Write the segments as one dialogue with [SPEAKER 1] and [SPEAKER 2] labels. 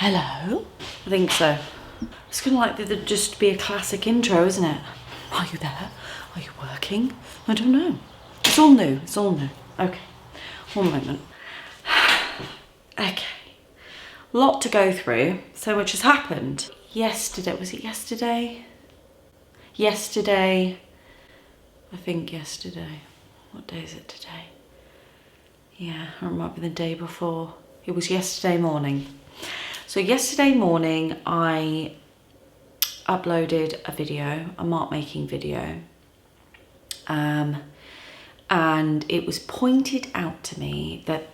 [SPEAKER 1] Hello? I think so. It's kind of like there'd just be a classic intro, isn't it? Are you there? Are you working? I don't know. It's all new. It's all new. Okay. One moment. Okay. Lot to go through. So much has happened. Yesterday, was it yesterday? Yesterday. I think yesterday. What day is it today? Yeah, or it might be the day before. It was yesterday morning. So yesterday morning I uploaded a video, a mark making video, and it was pointed out to me that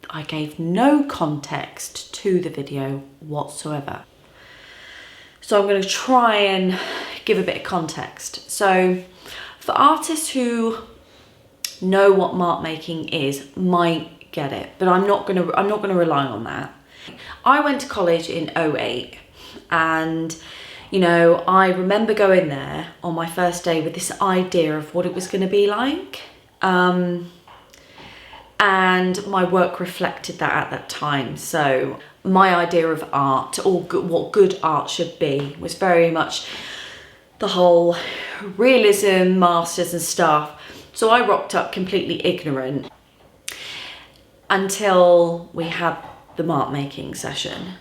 [SPEAKER 1] I gave no context to the video whatsoever. So I'm going to try and give a bit of context. So for artists who know what mark making is, might get it, but I'm not going to rely on that. I went to college in 2008, and you know, I remember going there on my first day with this idea of what it was going to be like, and my work reflected that at that time. So my idea of art, or what good art should be, was very much the whole realism, masters and stuff. So I rocked up completely ignorant until we had the mark making session.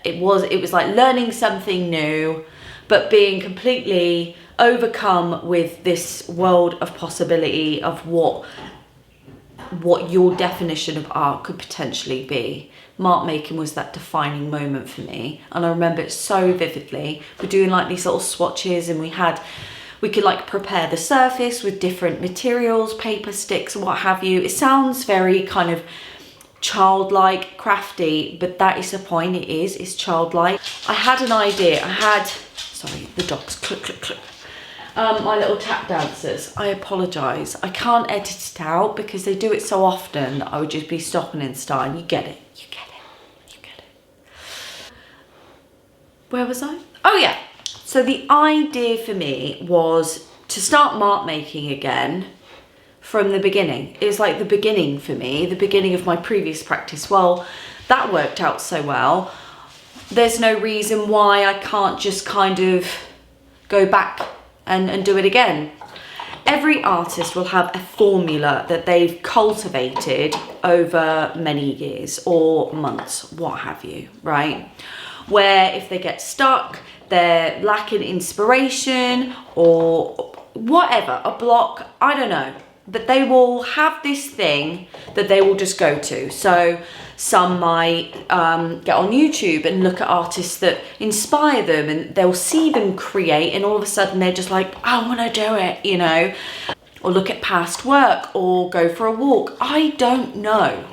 [SPEAKER 1] It was like learning something new, but being completely overcome with this world of possibility of what your definition of art could potentially be. Mark making was that defining moment for me, and I remember it so vividly. We're doing like these little swatches, and we could like prepare the surface with different materials, paper, sticks, what have you. It sounds very kind of childlike, crafty, but that is the point. It's childlike. I had an idea. Sorry, the dogs, click, click, click. My little tap dancers. I apologise. I can't edit it out because they do it so often that I would just be stopping and starting. You get it. You get it. You get it. Where was I? Oh yeah. So the idea for me was to start mark making again from the beginning. It was like the beginning for me, the beginning of my previous practice. Well, that worked out so well. There's no reason why I can't just kind of go back and do it again. Every artist will have a formula that they've cultivated over many years or months, what have you, right? Where if they get stuck, they're lacking inspiration or whatever, a block, I don't know. But they will have this thing that they will just go to. So some might get on YouTube and look at artists that inspire them, and they'll see them create, and all of a sudden they're just like, I want to do it, you know. Or look at past work, or go for a walk. I don't know.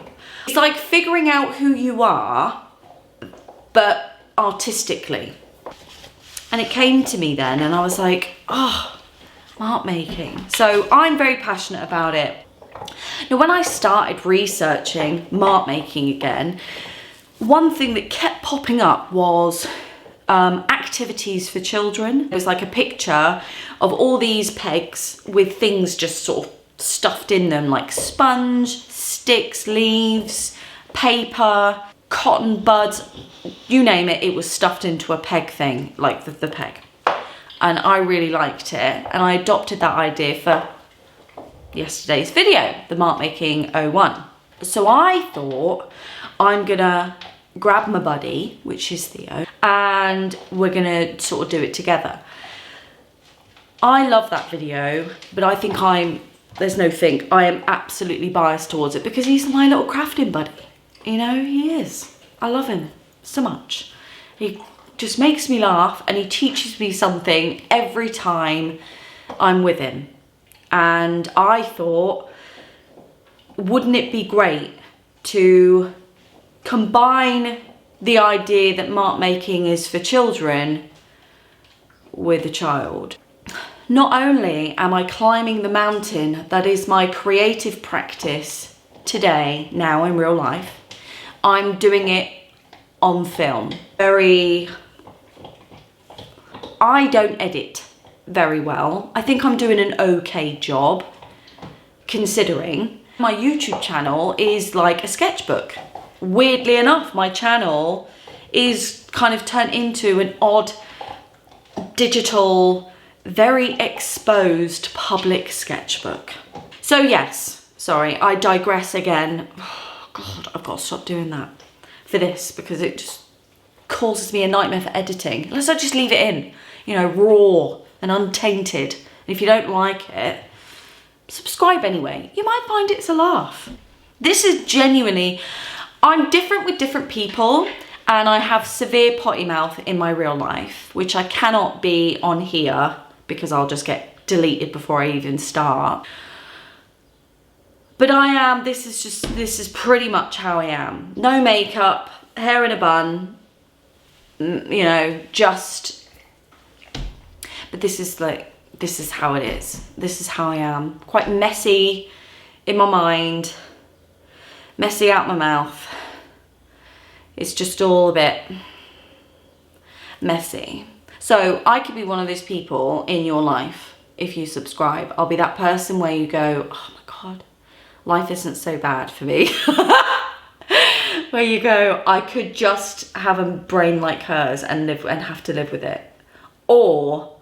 [SPEAKER 1] It's like figuring out who you are, but artistically. And it came to me then, and I was like, oh, mark making. So I'm very passionate about it. Now, when I started researching mark making again, one thing that kept popping up was activities for children. It was like a picture of all these pegs with things just sort of stuffed in them, like sponge, sticks, leaves, paper, cotton buds, you name it, it was stuffed into a peg thing, like the peg. And I really liked it, and I adopted that idea for yesterday's video, the Mark Making 01. So I thought, I'm gonna grab my buddy, which is Theo, and we're gonna sort of do it together. I love that video, but I think I am absolutely biased towards it because he's my little crafting buddy. You know, he is. I love him so much. He just makes me laugh, and he teaches me something every time I'm with him. And I thought, wouldn't it be great to combine the idea that mark making is for children with a child? Not only am I climbing the mountain that is my creative practice today, now in real life, I'm doing it on film. I don't edit very well. I think I'm doing an okay job, considering. My YouTube channel is like a sketchbook. Weirdly enough, my channel is kind of turned into an odd, digital, very exposed public sketchbook. So yes, sorry, I digress again. Oh God, I've got to stop doing that for this because it just causes me a nightmare for editing. Unless I just leave it in, you know, raw and untainted. And if you don't like it, subscribe anyway. You might find it's a laugh. This is genuinely, I'm different with different people, and I have severe potty mouth in my real life, which I cannot be on here because I'll just get deleted before I even start. But I am, this is pretty much how I am. No makeup, hair in a bun, you know, just, but this is how it is. This is how I am. Quite messy in my mind, messy out my mouth. It's just all a bit messy. So I could be one of those people in your life if you subscribe. I'll be that person where you go, oh my God, life isn't so bad for me. Where you go, I could just have a brain like hers and have to live with it. Or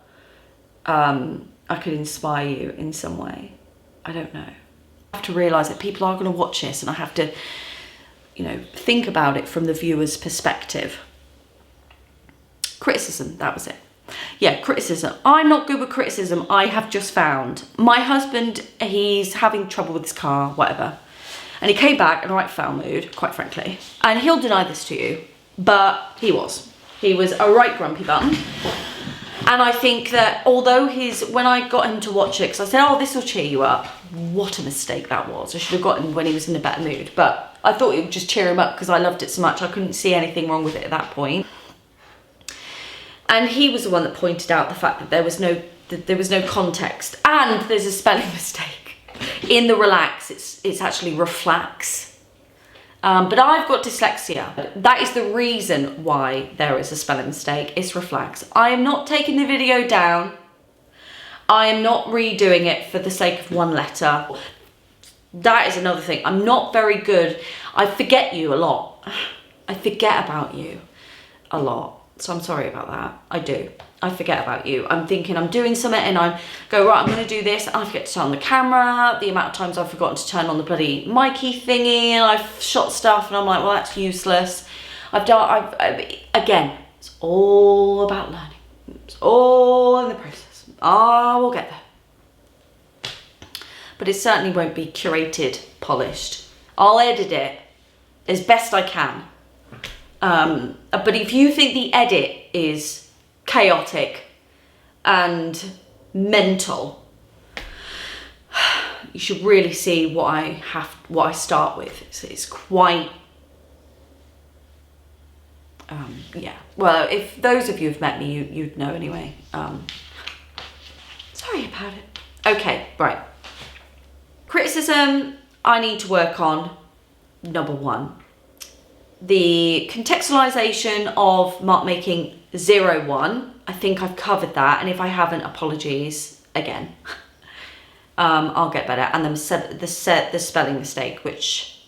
[SPEAKER 1] I could inspire you in some way. I don't know. I have to realise that people are going to watch this and I have to, you know, think about it from the viewer's perspective. Criticism, that was it. Yeah, criticism. I'm not good with criticism, I have just found. My husband, he's having trouble with his car, whatever. And he came back in a right foul mood, quite frankly. And he'll deny this to you, but he was. He was a right grumpy bum. And I think that although when I got him to watch it, because I said, oh, this will cheer you up. What a mistake that was. I should have got him when he was in a better mood. But I thought it would just cheer him up because I loved it so much. I couldn't see anything wrong with it at that point. And he was the one that pointed out the fact that there was no context. And there's a spelling mistake. In the relax, it's actually reflax. But I've got dyslexia. That is the reason why there is a spelling mistake. It's reflax. I am not taking the video down. I am not redoing it for the sake of one letter. That is another thing. I'm not very good. I forget you a lot. I forget about you a lot. So I'm sorry about that. I do. I forget about you. I'm thinking I'm doing something and I go, right, I'm going to do this. And I forget to turn on the camera. The amount of times I've forgotten to turn on the bloody Mikey thingy and I've shot stuff and I'm like, well, that's useless. Again, it's all about learning. It's all in the process. I will get there. But it certainly won't be curated, polished. I'll edit it as best I can. But if you think the edit is chaotic and mental, you should really see what I start with. It's quite, yeah. Well, if those of you have met me, you'd know anyway. Sorry about it. Okay, right. Criticism I need to work on, number one. The contextualization of mark making 01, I think I've covered that, and if I haven't, apologies again. I'll get better. And then the spelling mistake, which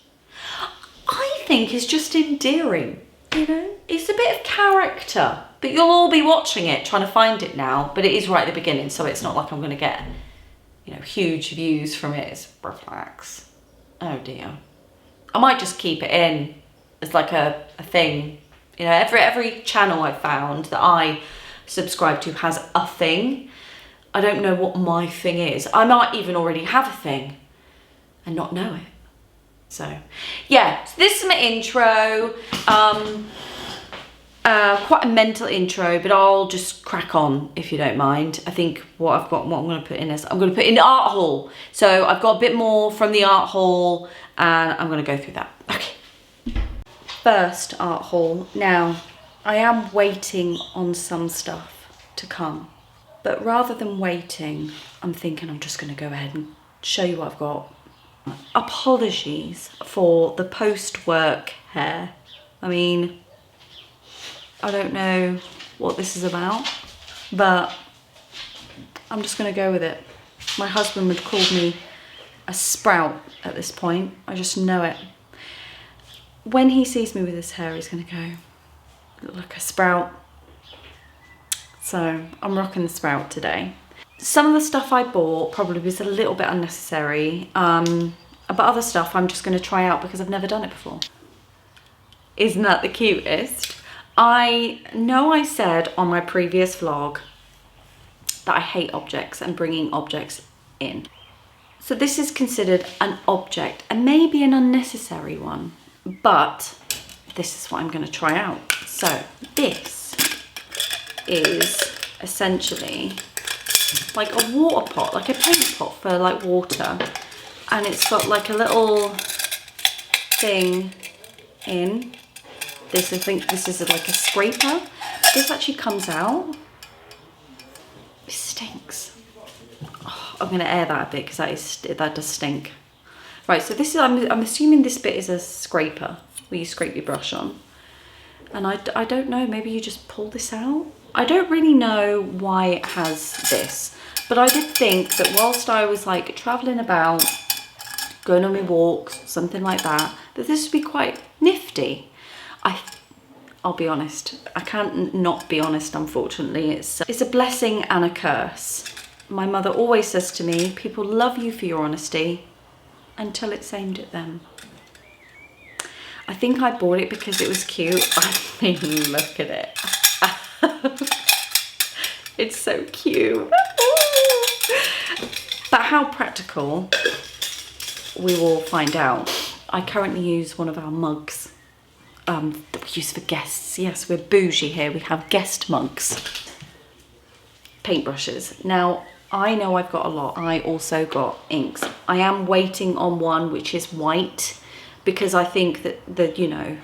[SPEAKER 1] I think is just endearing, you know? It's a bit of character, but you'll all be watching it, trying to find it now, but it is right at the beginning, so it's not like I'm gonna get, you know, huge views from it. It's reflex. Oh dear. I might just keep it in. It's like a thing, you know, every channel I've found that I subscribe to has a thing. I don't know what my thing is. I might even already have a thing and not know it. So yeah, so this is my intro. Quite a mental intro, but I'll just crack on if you don't mind. I think what I'm going to put in is, I'm going to put in the art haul. So I've got a bit more from the art haul and I'm going to go through that. Okay. First art haul. Now, I am waiting on some stuff to come, but rather than waiting, I'm thinking I'm just going to go ahead and show you what I've got. Apologies for the post-work hair. I mean, I don't know what this is about, but I'm just going to go with it. My husband would call me a sprout at this point. I just know it. When he sees me with this hair, he's going to go, Look like a sprout. So I'm rocking the sprout today. Some of the stuff I bought probably was a little bit unnecessary, but other stuff I'm just going to try out because I've never done it before. Isn't that the cutest? I know I said on my previous vlog that I hate objects and bringing objects in. So this is considered an object and maybe an unnecessary one, but this is what I'm going to try out. So this is essentially like a water pot, like a paint pot for like water, and it's got like a little thing in this. I think this is like a scraper. This actually comes out. It stinks. Oh, I'm going to air that a bit because that does stink. Right, so this is, I'm assuming this bit is a scraper where you scrape your brush on. And I don't know, maybe you just pull this out? I don't really know why it has this, but I did think that whilst I was like traveling about, going on my walks, something like that, that this would be quite nifty. I'll be honest, I can't not be honest, unfortunately. It's a blessing and a curse. My mother always says to me, people love you for your honesty until it's aimed at them. I think I bought it because it was cute. I mean, look at it. It's so cute. But how practical, we will find out. I currently use one of our mugs that we use for guests. Yes, we're bougie here. We have guest mugs. Paintbrushes. Now, I know I've got a lot. I also got inks. I am waiting on one which is white, because I think that you know,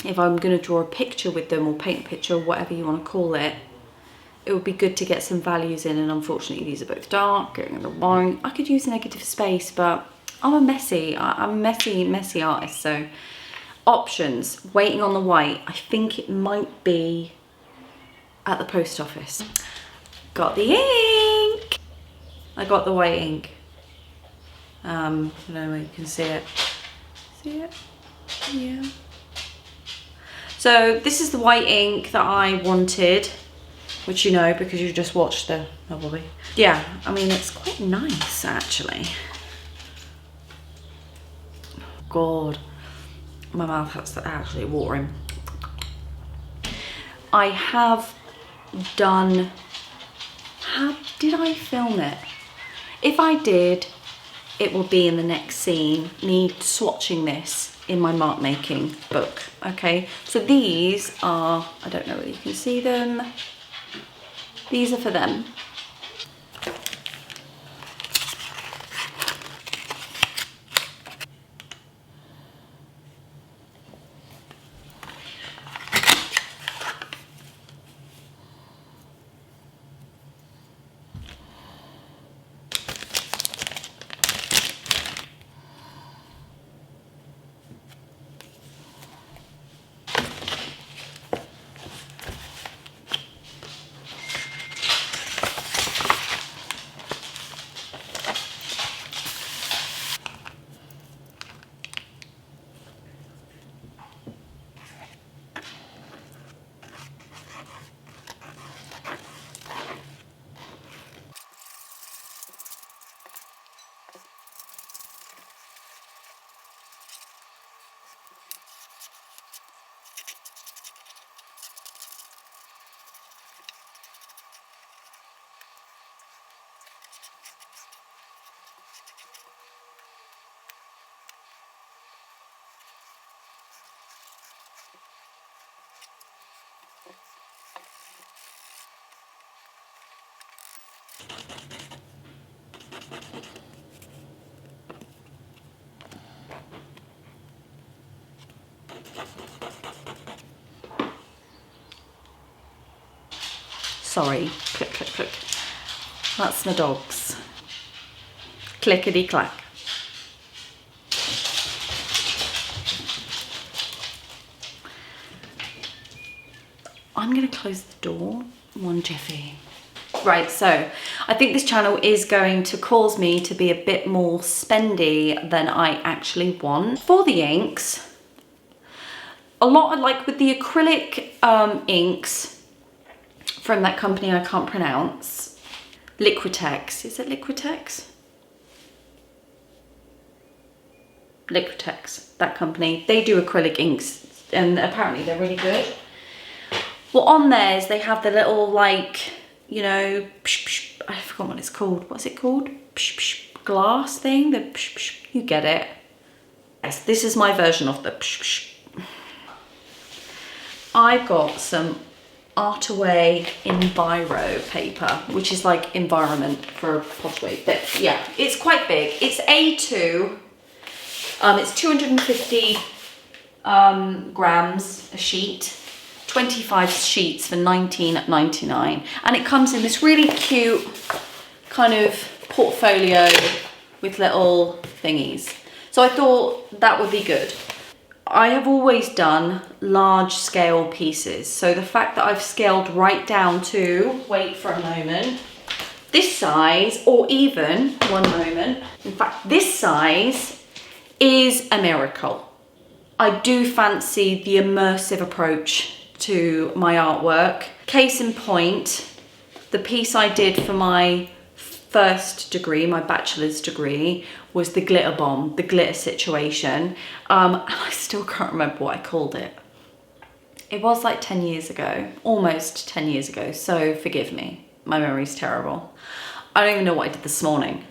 [SPEAKER 1] if I'm going to draw a picture with them or paint a picture or whatever you want to call it, it would be good to get some values in, and unfortunately these are both dark, going in the white. I could use negative space, but I'm a messy artist, so options, waiting on the white. I think it might be at the post office. Got the ink! I got the white ink. I don't know where you can see it. See it? Yeah. So this is the white ink that I wanted, which you know because you just watched the probably. Yeah, I mean it's quite nice actually. God, my mouth has actually watering. I have done. Did I film it? If I did, it will be in the next scene, me swatching this in my mark making book. Okay, so these are, I don't know whether you can see them. These are for them. Sorry, click, click, click. That's my dogs. Clickety clack. I'm gonna close the door one jiffy. Right, so I think this channel is going to cause me to be a bit more spendy than I actually want. For the inks, a lot of, like with the acrylic inks from that company I can't pronounce, Liquitex, is it Liquitex? Liquitex, that company, they do acrylic inks and apparently they're really good. Well, on theirs they have the little, like, you know, I forgot what it's called. What's it called? Glass thing, you get it. Yes, this is my version of the I've got some Artaway Enviro paper, which is like environment for pottery. But yeah, it's quite big. It's A2. It's 250 grams a sheet, 25 sheets for $19.99, and it comes in this really cute kind of portfolio with little thingies. So I thought that would be good. I have always done large scale pieces, so the fact that I've scaled right down to, wait for a moment, this size, or even, one moment, in fact this size is a miracle. I do fancy the immersive approach to my artwork. Case in point, the piece I did for my first degree, my bachelor's degree, was the glitter bomb, the glitter situation. I still can't remember what I called it. It was like 10 years ago, almost 10 years ago, so forgive me, my memory's terrible. I don't even know what I did this morning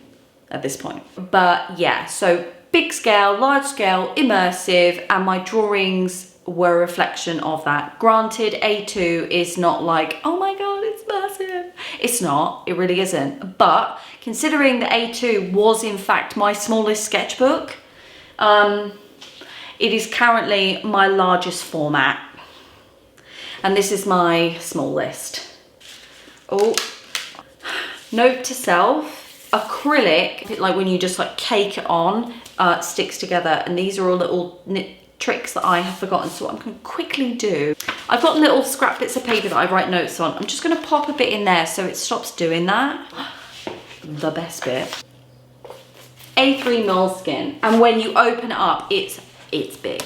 [SPEAKER 1] at this point. But yeah, so big scale, large scale, immersive, and my drawings were a reflection of that. Granted, A2 is not like, oh my God, it's massive. It's not, it really isn't. But considering the A2 was in fact my smallest sketchbook, it is currently my largest format. And this is my smallest. Oh, note to self, acrylic, like when you just like cake it on, sticks together, and these are all little tricks that I have forgotten. So what I'm going to quickly do, I've got little scrap bits of paper that I write notes on. I'm just going to pop a bit in there so it stops doing that. The best bit. A3 moleskin, and when you open it up, it's big.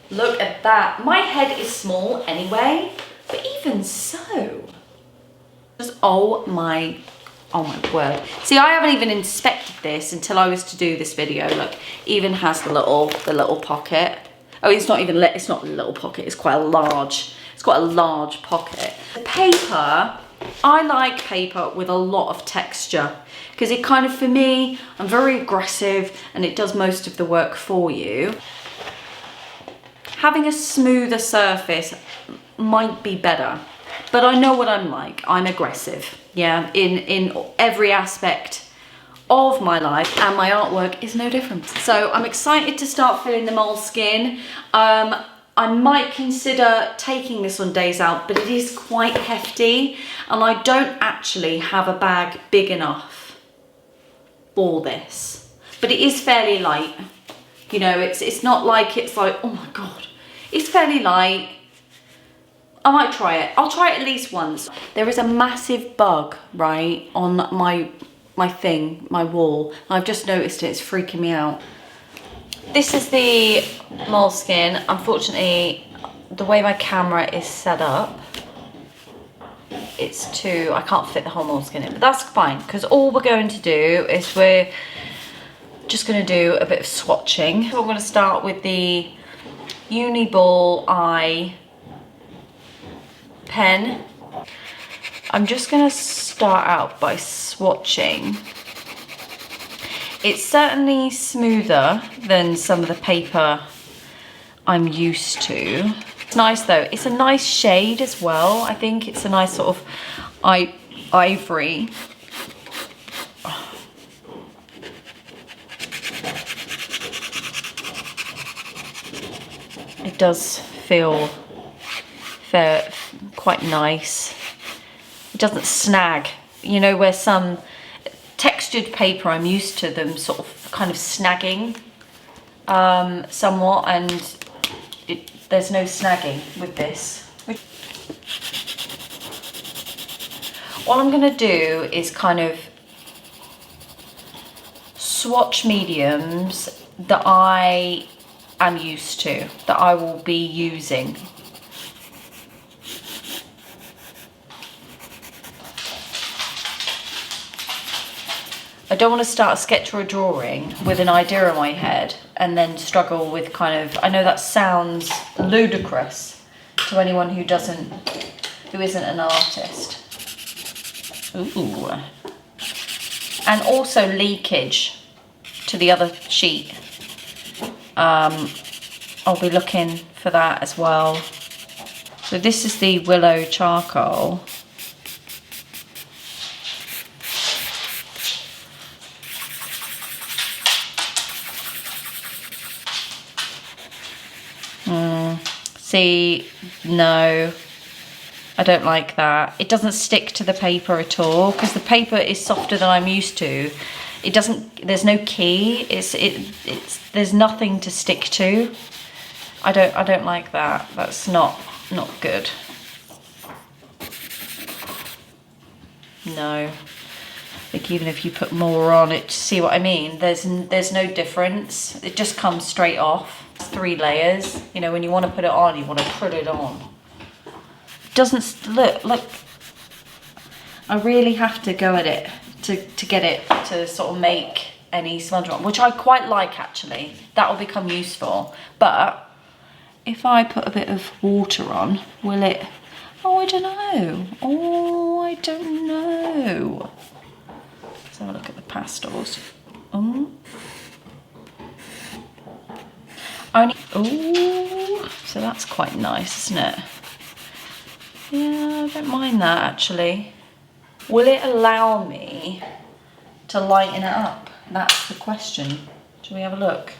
[SPEAKER 1] Look at that. My head is small anyway, but even so, just oh my word. See, I haven't even inspected this until I was to do this video. Look, even has the little pocket. Oh, it's not a little pocket, it's quite a large, it's got a large pocket. The paper, I like paper with a lot of texture, because it kind of, for me, I'm very aggressive and it does most of the work for you. Having a smoother surface might be better, but I know what I'm like. I'm aggressive, yeah, in every aspect of my life, and my artwork is no different. So I'm excited to start filling the moleskin. I might consider taking this on days out, but it is quite hefty, and I don't actually have a bag big enough for this. But it is fairly light. You know, it's not like it's like, oh my God, it's fairly light. I might try it. I'll try it at least once. There is a massive bug, right, on my wall. I've just noticed it, it's freaking me out. This is the moleskin. Unfortunately, the way my camera is set up, I can't fit the whole moleskin in, but that's fine, because all we're going to do is we're just going to do a bit of swatching. So I'm going to start with the Uniball Eye pen. I'm just going to start out by swatching. It's certainly smoother than some of the paper I'm used to. It's nice though. It's a nice shade as well. I think it's a nice sort of ivory. It does feel quite nice. It doesn't snag. You know, where some textured paper, I'm used to them sort of kind of snagging somewhat, and there's no snagging with this. What I'm going to do is kind of swatch mediums that I am used to, that I will be using. I don't want to start a sketch or a drawing with an idea in my head and then struggle with kind of, I know that sounds ludicrous to anyone who isn't an artist. Ooh. And also leakage to the other sheet. I'll be looking for that as well. So this is the Willow Charcoal. See, no, I don't like that. It doesn't stick to the paper at all because the paper is softer than I'm used to. It doesn't, there's no key. There's nothing to stick to. I don't like that. That's not good. No. I think even if you put more on it, see what I mean? There's no difference. It just comes straight off. 3 layers. You know, when you want to put it on, you want to put it on. Doesn't look. I really have to go at it to get it to sort of make any smudge on, which I quite like actually. That will become useful. But if I put a bit of water on, will it? Oh, I don't know. Oh, I don't know. Let's have a look at the pastels. Oh, so that's quite nice, isn't it? Yeah, I don't mind that actually. Will it allow me to lighten it up? That's the question. Shall we have a look?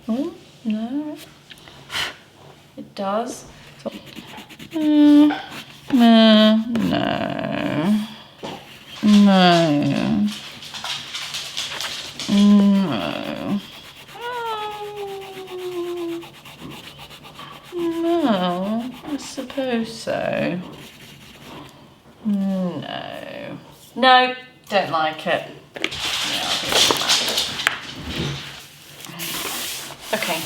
[SPEAKER 1] Oh, no. It does. No. No. No. No, I suppose so. No. No, don't like it. Yeah, I'll give it that. Okay.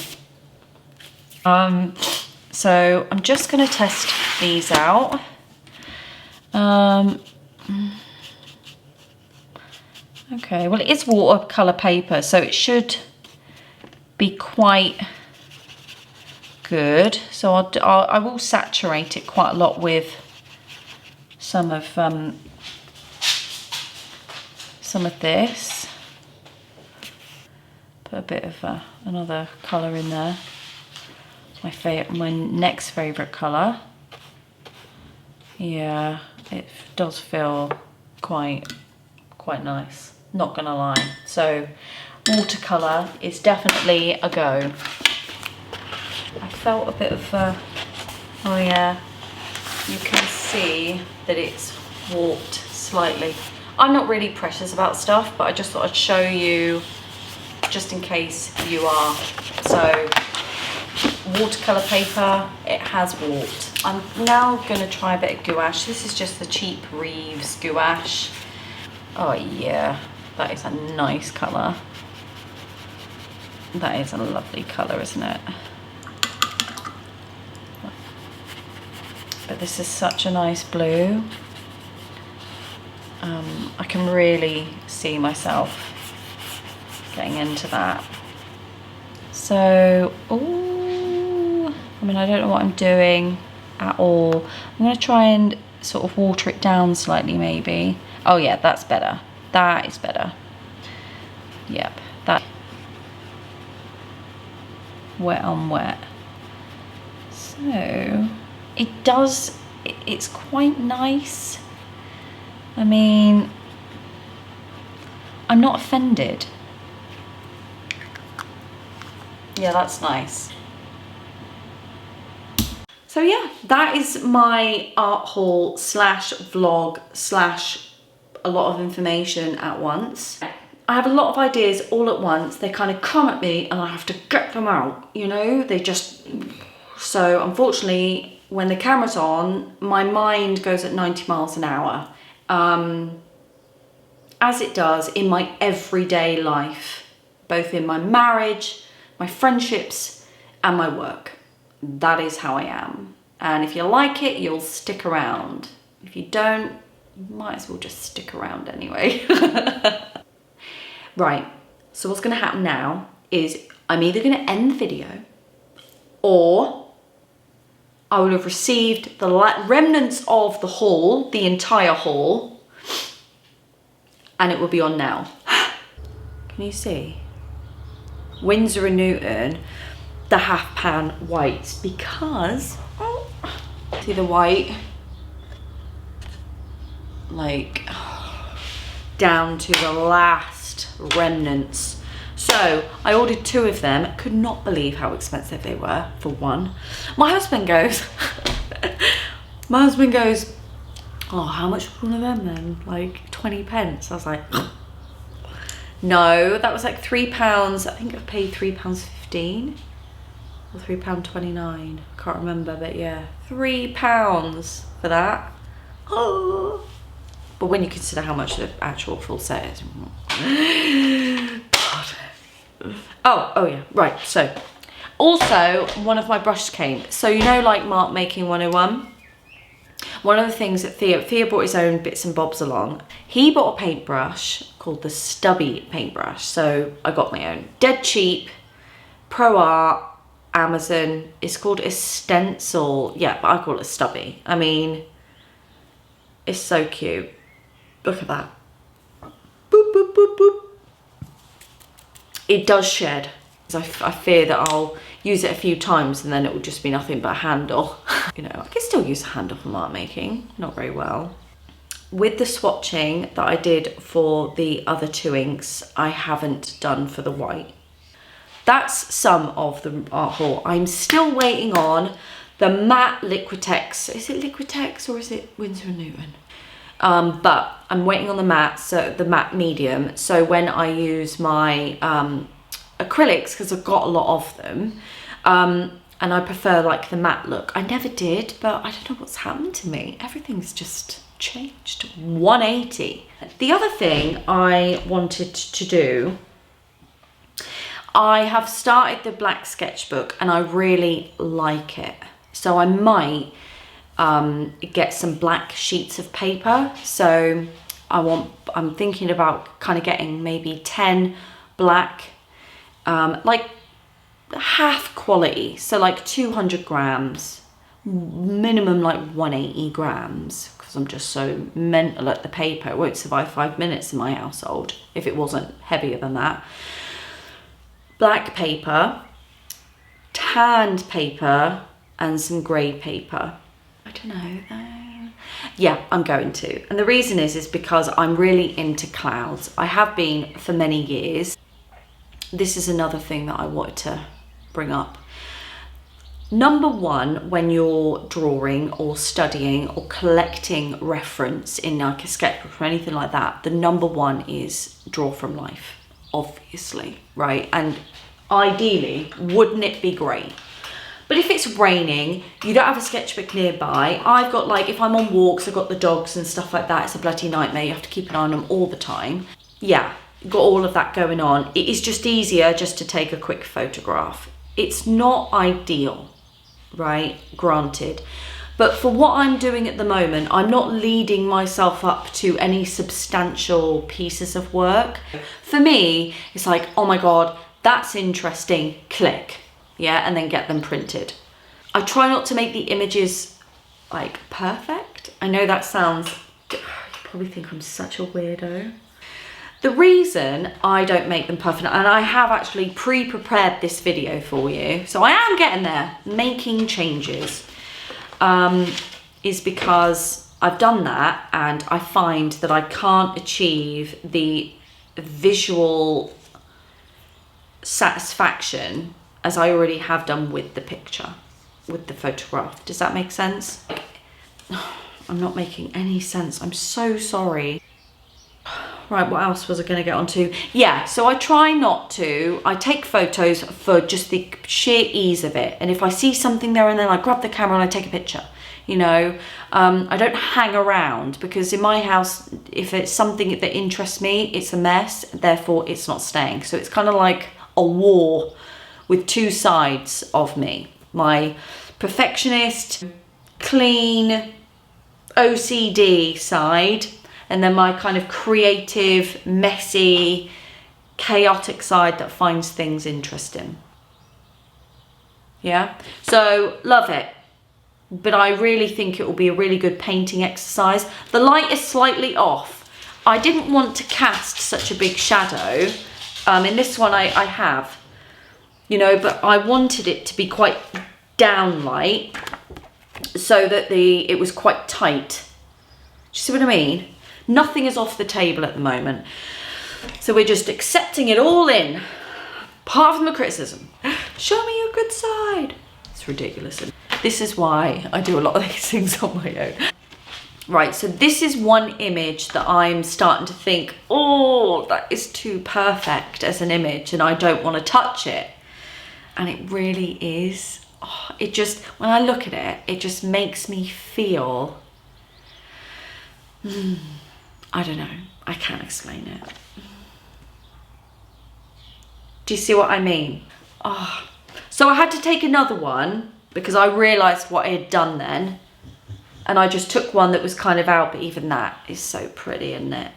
[SPEAKER 1] So I'm just gonna test these out. Okay, well it is watercolour paper, so it should be quite good. So I will saturate it quite a lot with some of this. Put a bit of another colour in there. My next favourite colour. Yeah, it does feel quite nice. Not gonna lie. So watercolour is definitely a go. I felt a bit of oh yeah, you can see that it's warped slightly. I'm not really precious about stuff, but I just thought I'd show you just in case you are. So watercolour paper, it has warped. I'm now gonna try a bit of gouache. This is just the cheap Reeves Gouache. Oh yeah, that is a nice colour. That is a lovely colour, isn't it? But this is such a nice blue. I can really see myself getting into that. So, ooh, I mean, I don't know what I'm doing at all. I'm going to try and sort of water it down slightly maybe. Oh yeah, that's better. That is better. Yep, that. Wet on wet. So, it's quite nice. I mean, I'm not offended. Yeah, that's nice. So yeah, that is my art haul slash vlog slash a lot of information at once. I have a lot of ideas all at once. They kind of come at me and I have to get them out, you know? They just... So unfortunately, when the camera's on, my mind goes at 90 miles an hour. And as it does in my everyday life, both in my marriage, my friendships, and my work. That is how I am. And if you like it, you'll stick around. If you don't, you might as well just stick around anyway. Right, so what's gonna happen now is I'm either gonna end the video, or I would have received the remnants of the haul, the entire haul, and it will be on now. Can you see? Winsor & Newton, the half pan whites, because, oh, see the white? Like, down to the last remnants. So I ordered 2 of them. Could not believe how expensive they were for one. My husband goes, oh, how much was one of them then? Like 20 pence. I was like, no, that was like £3. I think I paid £3.15 or £3.29. Can't remember, but yeah, £3 for that. Oh. But when you consider how much the actual full set is. God. Oh yeah, right, so. Also, one of my brushes came. So you know, like Mark Making 101? One of the things that Theo brought his own bits and bobs along. He bought a paintbrush called the Stubby paintbrush. So I got my own. Dead cheap, Pro Art, Amazon. It's called a stencil. Yeah, but I call it Stubby. I mean, it's so cute. Look at that. Boop, boop, boop, boop. It does shed. I fear that I'll use it a few times and then it will just be nothing but a handle. You know, I can still use a handle for mark making, not very well. With the swatching that I did for the other 2 inks, I haven't done for the white. That's some of the art haul. I'm still waiting on the matte Liquitex. Is it Liquitex or is it Winsor & Newton? But I'm waiting on the matte, so the matte medium. So when I use my acrylics, because I've got a lot of them, and I prefer like the matte look. I never did, but I don't know what's happened to me. Everything's just changed 180. The other thing I wanted to do, I have started the black sketchbook and I really like it. So I might get some black sheets of paper. So I'm thinking about kind of getting maybe 10 black, like half quality, so like 200 grams, minimum like 180 grams, because I'm just so mental at the paper. It won't survive 5 minutes in my household if it wasn't heavier than that. Black paper, tanned paper, and some grey paper. I don't know though. Yeah, I'm going to. And the reason is because I'm really into clouds. I have been for many years. This is another thing that I wanted to bring up. Number one, when you're drawing or studying or collecting reference in like a sketchbook or anything like that, the number one is draw from life, obviously, right? And ideally, wouldn't it be great? But if it's raining, you don't have a sketchbook nearby. I've got like, if I'm on walks, I've got the dogs and stuff like that. It's a bloody nightmare. You have to keep an eye on them all the time. Yeah, got all of that going on. It is just easier just to take a quick photograph. It's not ideal, right? Granted. But for what I'm doing at the moment, I'm not leading myself up to any substantial pieces of work. For me, it's like, oh my God, that's interesting, click. Yeah, and then get them printed. I try not to make the images like perfect. I know that sounds, you probably think I'm such a weirdo. The reason I don't make them perfect, and I have actually pre-prepared this video for you, so I am getting there, making changes, is because I've done that and I find that I can't achieve the visual satisfaction as I already have done with the picture, with the photograph. Does that make sense? I'm not making any sense. I'm so sorry. Right, what else was I going to get onto? Yeah, so I try not to. I take photos for just the sheer ease of it. And if I see something there and then I grab the camera and I take a picture. you know. I don't hang around, because in my house, if it's something that interests me, it's a mess, therefore it's not staying. So it's kind of like a war with two sides of me. My perfectionist, clean, OCD side, and then my kind of creative, messy, chaotic side that finds things interesting. Yeah, so love it. But I really think it will be a really good painting exercise. The light is slightly off. I didn't want to cast such a big shadow. In this one I have, you know, but I wanted it to be quite down light so that it was quite tight. Do you see what I mean? Nothing is off the table at the moment. So we're just accepting it all in, apart from the criticism. Show me your good side. It's ridiculous. This is why I do a lot of these things on my own. Right, so this is one image that I'm starting to think, oh, that is too perfect as an image and I don't want to touch it. And it really is. Oh, it just, when I look at it, it just makes me feel, I don't know, I can't explain it. Do you see what I mean? Oh. So I had to take another one because I realised what I had done then. And I just took one that was kind of out, but even that is so pretty, isn't it?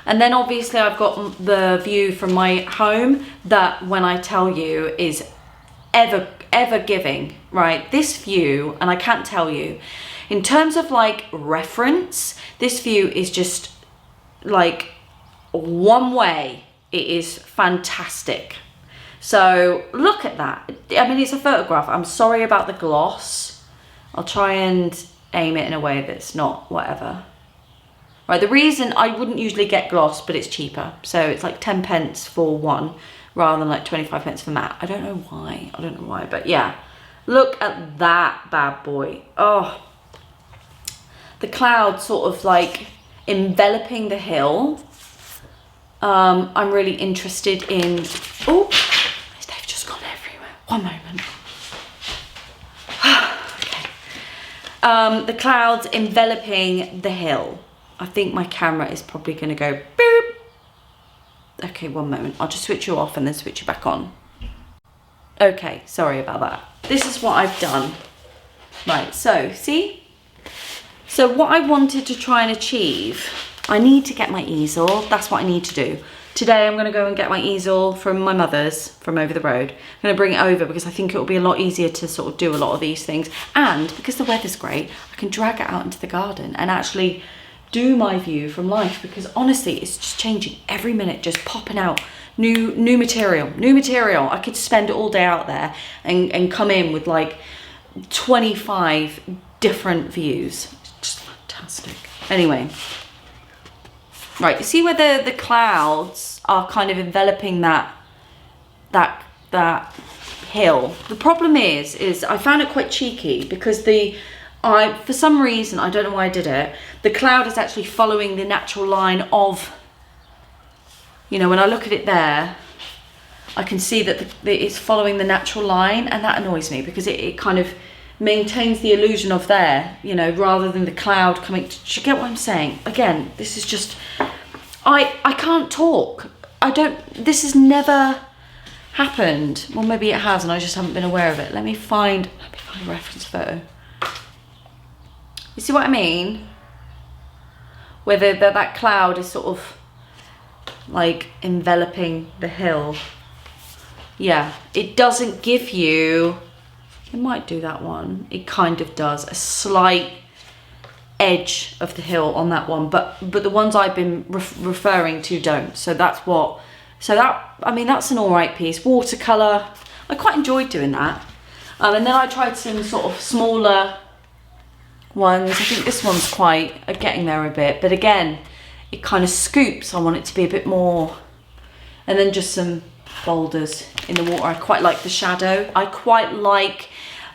[SPEAKER 1] And then obviously I've got the view from my home that, when I tell you, is ever giving, right? This view, and I can't tell you, in terms of like reference, this view is just like one way. It is fantastic. So look at that. I mean, it's a photograph. I'm sorry about the gloss. I'll try and aim it in a way that's not whatever. Right, the reason I wouldn't usually get gloss, but it's cheaper. So it's like 10 pence for one rather than like 25 pence for matte. I don't know why, but yeah. Look at that bad boy. Oh, the cloud sort of like enveloping the hill. I'm really interested in, oh, they've just gone everywhere. One moment. Okay. The clouds enveloping the hill. I think my camera is probably going to go boop. Okay, one moment. I'll just switch you off and then switch you back on. Okay, sorry about that. This is what I've done. Right, so see? So what I wanted to try and achieve, I need to get my easel. That's what I need to do. Today I'm going to go and get my easel from my mother's from over the road. I'm going to bring it over because I think it will be a lot easier to sort of do a lot of these things. And because the weather's great, I can drag it out into the garden and actually do my view from life, because honestly it's just changing every minute, just popping out new material. I could spend all day out there and come in with like 25 different views. It's just fantastic. Anyway, right, you see where the clouds are kind of enveloping that hill. The problem is I found it quite cheeky because for some reason, I don't know why I did it, the cloud is actually following the natural line of, you know, when I look at it there, I can see that it's following the natural line, and that annoys me because it kind of maintains the illusion of there, you know, rather than the cloud coming. Do you get what I'm saying? Again, this is just, I can't talk. This has never happened. Well, maybe it has and I just haven't been aware of it. Let me find a reference photo. You see what I mean? Whether that cloud is sort of like enveloping the hill. Yeah, it doesn't give you, it might do that one. It kind of does, a slight edge of the hill on that one, but the ones I've been referring to don't. So I mean, that's an all right piece. Watercolor, I quite enjoyed doing that. And then I tried some sort of smaller ones. I think this one's quite getting there a bit, but again, it kind of scoops. I want it to be a bit more. And then just some boulders in the water. I quite like the shadow. I quite like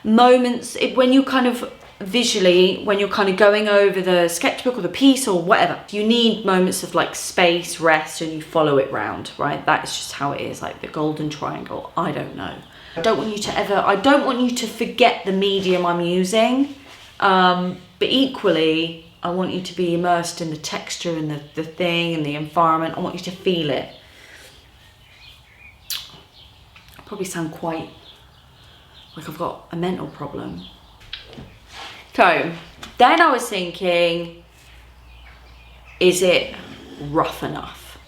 [SPEAKER 1] moments when you kind of visually, when you're kind of going over the sketchbook or the piece or whatever, you need moments of like space, rest, and you follow it round, right? That's just how it is, like the golden triangle. I don't know. I don't want you to forget the medium I'm using. But equally, I want you to be immersed in the texture and the thing and the environment. I want you to feel it. I probably sound quite like I've got a mental problem. So then I was thinking, is it rough enough?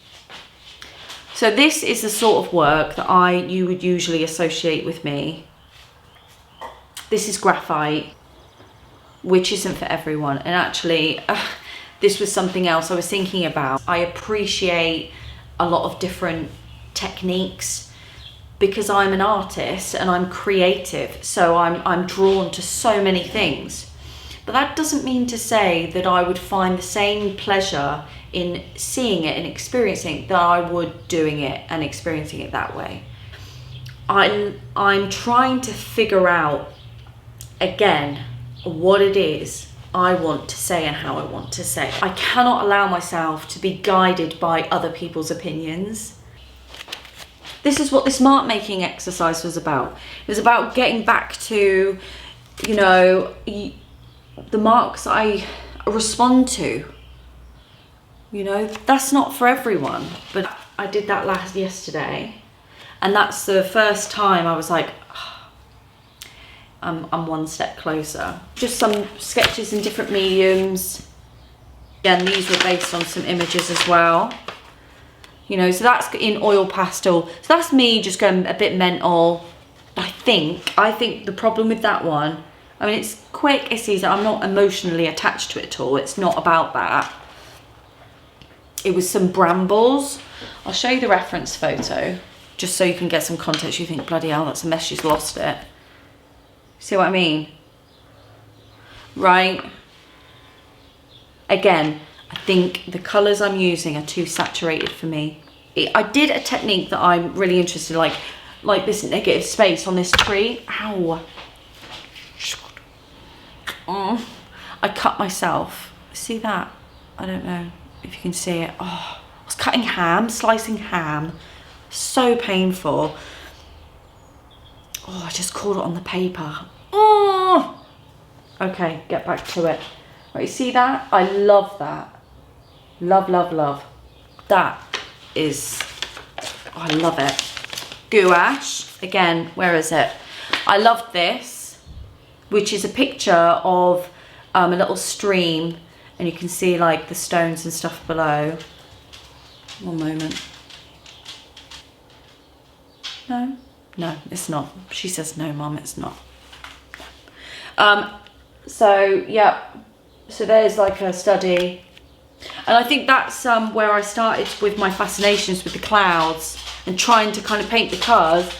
[SPEAKER 1] So this is the sort of work that you would usually associate with me. This is graphite, which isn't for everyone. And actually, this was something else I was thinking about. I appreciate a lot of different techniques because I'm an artist and I'm creative. So I'm drawn to so many things. But that doesn't mean to say that I would find the same pleasure in seeing it and experiencing it that I would doing it and experiencing it that way. I'm trying to figure out, again, what it is I want to say and how I want to say it. I cannot allow myself to be guided by other people's opinions. This is what this mark making exercise was about. It was about getting back to, you know, the marks I respond to. You know, that's not for everyone, but I did that yesterday, and that's the first time I was like, oh, I'm one step closer. Just some sketches in different mediums. Again, these were based on some images as well. You know, so that's in oil pastel. So that's me just going a bit mental. I think the problem with that one, I mean, it's quick, it's easy. I'm not emotionally attached to it at all. It's not about that. It was some brambles. I'll show you the reference photo, just so you can get some context. You think, bloody hell, that's a mess, she's lost it. See what I mean? Right? Again, I think the colours I'm using are too saturated for me. I did a technique that I'm really interested in, like this negative space on this tree. Ow. Oh, I cut myself. See that? I don't know if you can see it. Oh, I was cutting ham, slicing ham. So painful. Oh, I just caught it on the paper. Oh! Okay, get back to it. Right, you see that? I love that. Love, love, love. That is, oh, I love it. Gouache, again, where is it? I love this, which is a picture of a little stream, and you can see like the stones and stuff below. One moment. No? No, it's not. She says no, Mum, it's not. So, yeah. So there's like a study. And I think that's where I started with my fascinations with the clouds and trying to kind of paint, because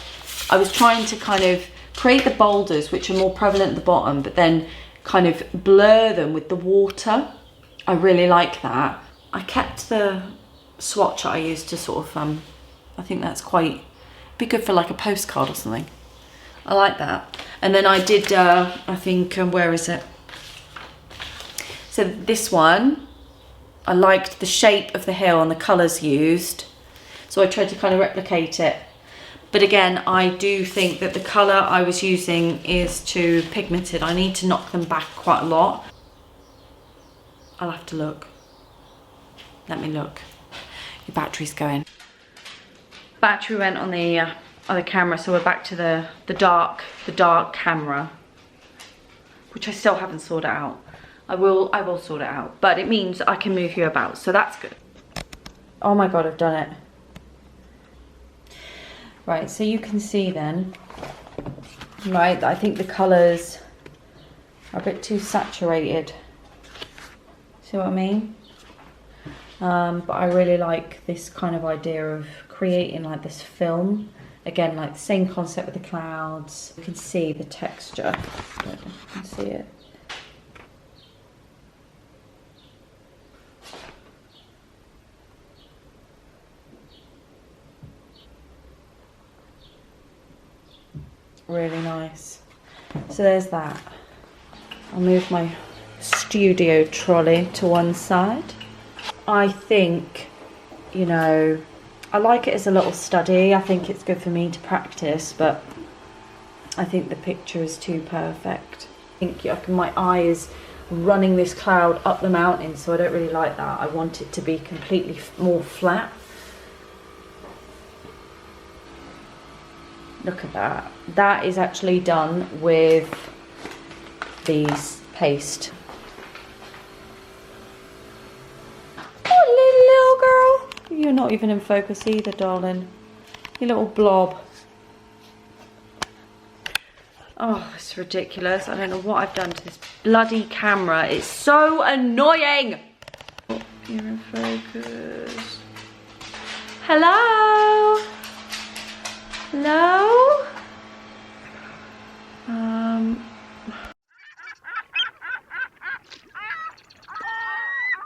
[SPEAKER 1] I was trying to kind of create the boulders, which are more prevalent at the bottom, but then kind of blur them with the water. I really like that. I kept the swatch I used to sort of, I think that's quite, be good for like a postcard or something. I like that. And then I did, I think, where is it? So this one, I liked the shape of the hill and the colours used. So I tried to kind of replicate it. But again, I do think that the colour I was using is too pigmented. I need to knock them back quite a lot. I'll have to look. Let me look. Your battery's going. Battery went on the other camera, so we're back to the dark camera, which I still haven't sorted out. I will sort it out, but it means I can move you about, so that's good. Oh my god, I've done it. Right, so you can see then, right, I think the colours are a bit too saturated. See what I mean? But I really like this kind of idea of creating like this film. Again, like the same concept with the clouds. You can see the texture. I don't know if you can see it. Really nice. So there's that. I'll move my studio trolley to one side. I think, you know, I like it as a little study. I think it's good for me to practice, but I think the picture is too perfect. think my eye is running this cloud up the mountain, so I don't really like that. I want it to be completely more flat. Look at that. That is actually done with these paste. Oh, little girl. You're not even in focus either, darling. You little blob. Oh, it's ridiculous. I don't know what I've done to this bloody camera. It's so annoying. Oh, you're in focus. Hello?